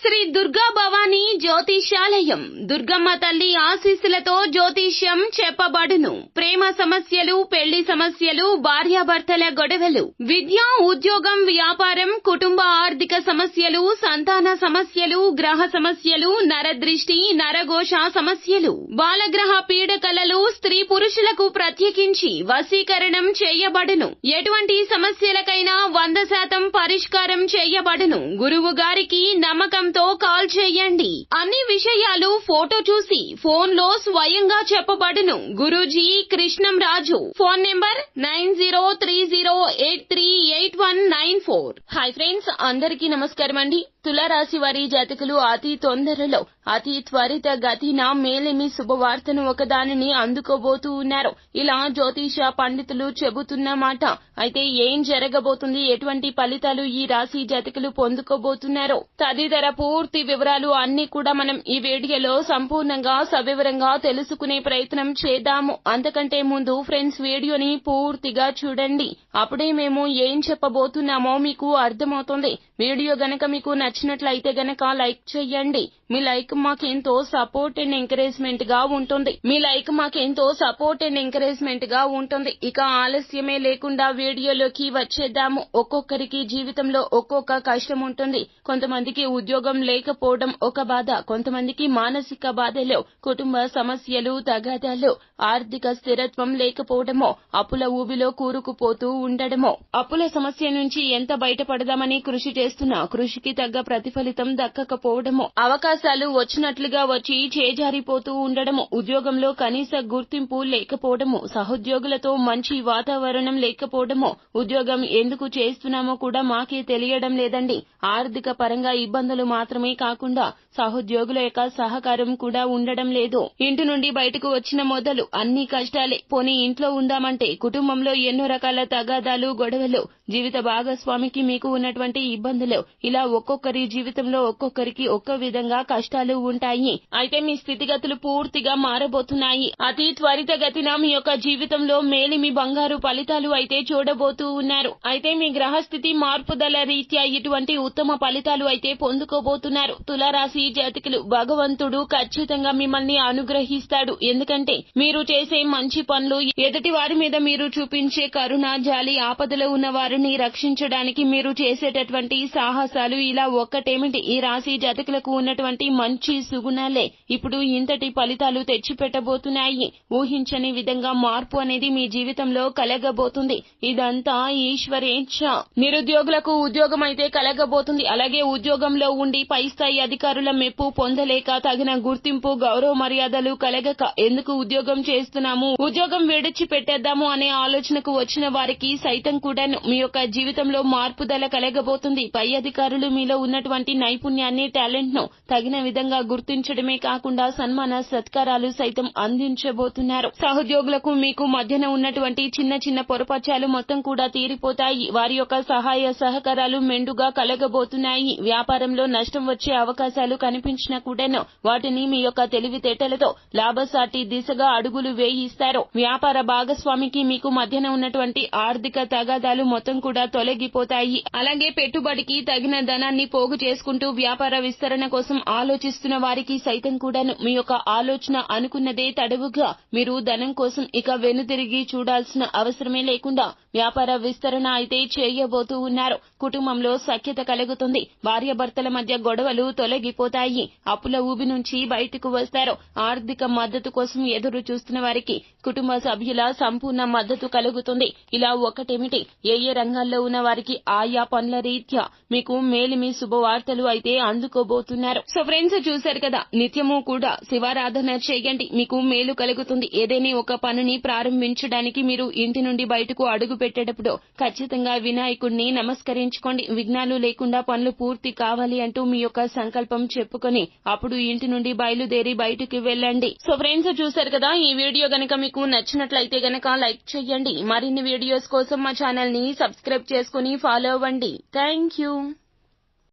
శ్రీ దుర్గా భవానీ జ్యోతిష్యాలయం దుర్గమ్మ తల్లి ఆశీస్సులతో జ్యోతిష్యం చెప్పబడును. ప్రేమ సమస్యలు, పెళ్లి సమస్యలు, భార్యాభర్తల గొడవలు, విద్య, ఉద్యోగం, వ్యాపారం, కుటుంబ ఆర్థిక సమస్యలు, సంతాన సమస్యలు, గ్రహ సమస్యలు, నరదృష్టి, నరఘోష సమస్యలు, బాలగ్రహ పీడకలలు, స్త్రీ పురుషులకు ప్రత్యేకించి వశీకరణం చేయబడును. ఎటువంటి సమస్యలకైనా 100% పరిష్కారం చేయబడును. గురువు గారికి నమ్మకంతో కాల్ చేయండి. అన్ని విషయాలు ఫోటో చూసి ఫోన్ లో స్వయంగా చెప్పబడును. Guruji Krishnam Raju. Phone number 9030838194. Hi friends, అందరికీ నమస్కారం అండి. తులారాశి వారి జాతకులు అతి తొందరలో అతి త్వరిత గతిన మేలిమి శుభవార్తను ఒకదానిని అందుకోబోతూ ఉన్నారు. ఇలా జ్యోతిష పండితులు చెబుతున్నమాట. అయితే ఏం జరగబోతుంది, ఎటువంటి ఫలితాలు ఈ రాశి జాతకులు పొందుకోబోతున్నారో తదితర పూర్తి వివరాలు అన్ని కూడా మనం ఈ వీడియోలో సంపూర్ణంగా సవివరంగా తెలుసుకునే ప్రయత్నం చేద్దాము. అంతకంటే ముందు ఫ్రెండ్స్, వీడియోని పూర్తిగా చూడండి. అప్పుడే మేము ఏం చెప్పబోతున్నామో మీకు అర్థమవుతుంది. వీడియో గనక మీకు నచ్చినట్లయితే గనక లైక్ చేయండి. మీ లైక్ మాకెంతో సపోర్ట్ అండ్ ఎంకరేజ్మెంట్ గా ఉంటుంది. ఇక ఆలస్యమే లేకుండా వీడియోలోకి వచ్చేద్దాము. ఒక్కొక్కరికి జీవితంలో ఒక్కొక్క కష్టం ఉంటుంది. కొంతమందికి ఉద్యోగం లేకపోవడం ఒక బాధ, కొంతమందికి మానసిక బాధలు, కుటుంబ సమస్యలు, తగాదాలు, ఆర్థిక స్థిరత్వం లేకపోవడమో, అప్పుల ఊబిలో కూరుకుపోతూ ఉండడమో, అప్పుల సమస్య నుంచి ఎంత బయటపడదామని కృషి చేస్తున్నా కృషికి తగ్గ ప్రతిఫలితం దక్కకపోవడమో, అవకాశాలు వచ్చినట్లుగా వచ్చి చేజారిపోతూ ఉండడము, ఉద్యోగంలో కనీస గుర్తింపు లేకపోవడము, సహోద్యోగులతో మంచి వాతావరణం లేకపోవడమో, ఉద్యోగం ఎందుకు చేస్తున్నామో కూడా మాకే తెలియడం లేదండి, ఆర్థిక పరంగా ఇబ్బందులు మాత్రమే కాకుండా సహోద్యోగుల యొక్క సహకారం కూడా ఉండడం లేదు, ఇంటి నుండి బయటకు వచ్చిన మొదలు అన్ని కష్టాలే, పోనీ ఇంట్లో ఉందామంటే కుటుంబంలో ఎన్నో రకాల తగాదాలు, గొడవలు, జీవిత భాగస్వామికి మీకు ఉన్నటువంటి ఇబ్బందులు, ఇలా ఒక్కొక్కరి జీవితంలో ఒక్కొక్కరికి ఒక్కో విధంగా కష్టాలు ఉంటాయి. అయితే మీ స్థితిగతులు పూర్తిగా మారబోతున్నాయి. అతి త్వరితగతిన మీ యొక్క జీవితంలో మేలిమి బంగారు ఫలితాలు అయితే చూడబోతూ ఉన్నారు. అయితే మీ గ్రహస్థితి మార్పుదల రీత్యా ఇటువంటి ఉత్తమ ఫలితాలు అయితే పొందుకోబోతున్నారు. తులారాశి జాతకులు, భగవంతుడు ఖచ్చితంగా మిమ్మల్ని అనుగ్రహిస్తాడు. ఎందుకంటే మీరు చేసే మంచి పనులు, ఎదుటి వారి మీద మీరు చూపించే కరుణ, జాలి, ఆపదలో ఉన్న వారిని రక్షించడానికి మీరు చేసేటటువంటి సాహసాలు, ఇలా ఒక్కటేమిటి ఈ రాశి జాతకులకు ఉన్నటువంటి మంచి సుగుణాలే ఇప్పుడు ఇంతటి ఫలితాలు తెచ్చిపెట్టబోతున్నాయి. ఊహించని విధంగా మార్పు అనేది మీ జీవితంలో కలగబోతుంది. ఇదంతా ఈశ్వరేచ్ఛ. నిరుద్యోగులకు ఉద్యోగం అయితే కలగబోతుంది. అలాగే ఉద్యోగంలో ఉండి పై స్థాయి అధికారుల మెప్పు పొందలేక, తగిన గుర్తింపు, గౌరవ మర్యాదలు కలగక ఎందుకు ఉద్యోగం చేస్తున్నాము, ఉద్యోగం విడిచి పెట్టేద్దాము అనే ఆలోచనకు వచ్చిన వారికి సైతం కూడా మీ యొక్క జీవితంలో మార్పుదల కలగబోతుంది. పై అధికారులు మీలో ఉన్నటువంటి నైపుణ్యాన్ని, టాలెంట్ ను తగిన విధంగా గుర్తించడమే కాకుండా సన్మాన సత్కారాలు సైతం అందించబోతున్నారు. సహోద్యోగులకు మీకు మధ్యన ఉన్నటువంటి చిన్న చిన్న పొరపచ్చాలు మొత్తం కూడా తీరిపోతాయి. వారి యొక్క సహాయ సహకారాలు మెండుగా కలగబోతున్నాయి. వ్యాపారంలో నష్టం వచ్చే అవకాశాలు కనిపించినా కూడాను వాటిని మీ యొక్క తెలివితేటలతో లాభసాటి దిశగా అడుగులు వేయిస్తారు. వ్యాపార భాగస్వామికి మీకు మధ్యన ఉన్నటువంటి ఆర్థిక తగాదాలు మొత్తం కూడా తొలగిపోతాయి. అలాగే పెట్టుబడికి తగిన ధనాన్ని పోగు చేసుకుంటూ వ్యాపార విస్తరణ కోసం ఆలోచిస్తున్న వారికి సైతం కూడాను మీ యొక్క ఆలోచన అనుకున్నదే తడవుగా మీరు ధనం కోసం ఇక వెనుతిరిగి చూడాల్సిన అవసరమే లేకుండా వ్యాపార విస్తరణ అయితే చేయబోతూ ఉన్నారు. కుటుంబంలో సఖ్యత కలుగుతుంది. భార్యాభర్తల మధ్య గొడవలు తొలగిపోతాయి. అప్పుల ఊబి నుంచి బయటకు వస్తారు. ఆర్థిక మద్దతు కోసం ఎదురు చూస్తున్న వారికి కుటుంబ సభ్యుల సంపూర్ణ మద్దతు కలుగుతుంది. ఇలా ఒకటేమిటి, ఏ రంగాల్లో ఉన్న వారికి ఆయా పనుల రీత్యా మీకు మేలిమి శుభవార్తలు అయితే అందుకోబోతున్నారు. సో ఫ్రెండ్స్, చూశారు కదా, నిత్యము కూడా శివారాధన చేయండి, మీకు మేలు కలుగుతుంది. ఏదైనా ఒక పనిని ప్రారంభించడానికి మీరు ఇంటి నుండి బయటకు అడుగు పెట్టేటప్పుడు ఖచ్చితంగా వినాయకుడిని నమస్కరించుకోండి. విఘ్నాలు లేకుండా పనులు పూర్తి కావాలి అంటూ మీ యొక్క సంకల్పం చెప్పుకొని అప్పుడు ఇంటి నుండి బయలుదేరి బయటకు వెళ్ళండి. సో ఫ్రెండ్స్, చూశారు కదా, ఈ వీడియో గనక మీకు నచ్చినట్లయితే గనక లైక్ చేయండి. మరిన్ని వీడియోస్ కోసం మా ఛానల్ ని సబ్స్క్రైబ్ చేసుకుని ఫాలో అవ్వండి. Thank you.